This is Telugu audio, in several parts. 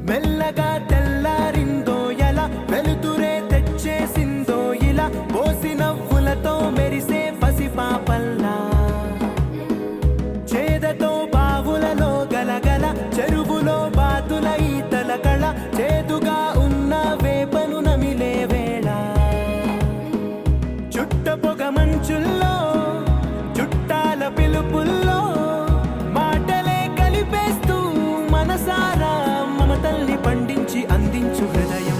మెల్లగా తెల్లారిందో ఎలా వెలుతురే తెచ్చేసిందో ఇలా పోసి నవ్వులతో మెరిసే పసిపాపల్లా చేదతో బావులలో గలగల చెరువులో బాతుల ఈతల కళ చేదుగా ఉన్న వేపను నమిలే వేళ చుట్ట పొగ మంచుల్లో చుట్టాల పిలుపుల్లో మాటలే కలిపేస్తూ మనసారా మమతల్ని పండించి అందించు హృదయం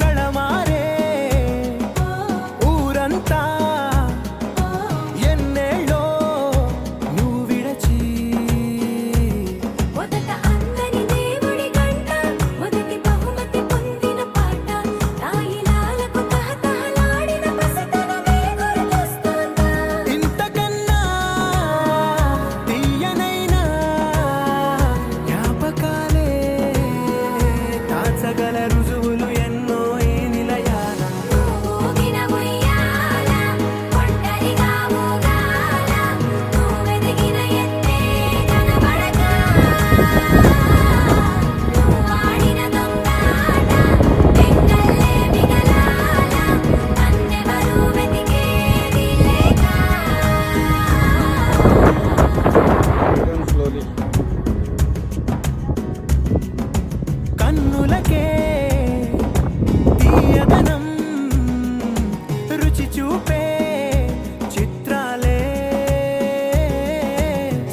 కళమారే ఊరంతా ఎన్నేళ్ళో నువ్వు విడచి మొదట అందని దేవుడి గంట మొదటి బహుమతి పొందిన పాట తాయిలాలకు తహతహలాడిన పసితనమే గుర్తొస్తుందా ఇంతకన్నా తీయనైనా జ్ఞాపకాలే దాచగల రుజువులు ఎన్నో ఈ నిలయాల ఊగిన ఉయ్యాల ఒంటరిగా ఊగాల నువ్వెదిగిన ఎత్తే కనబడక నువ్వాడిన దొంగాట ఎంగల్లే మిగలాల నన్నెవరూ వెతికేది లేక కన్నులకే తీయదనం రుచి చూపే చిత్రాలే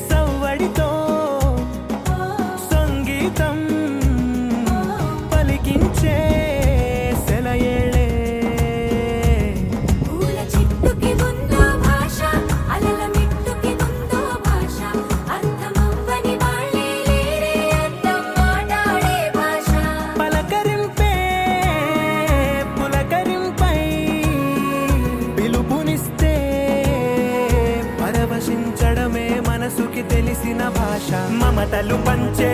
సవ్వడితో సంగీతం పలికించే సెలయేళే పూల చిట్టుకి ఉందో భాష అలల మిట్టుకి ఉందో భాష అర్థమవ్వని వాళ్ళే లేరే అర్థం మాట్లాడే భాష పలకరింపే పులకరింపై పిలుపునిస్తే పరవశించడమే మనసుకి తెలిసిన భాష మమతలు పంచే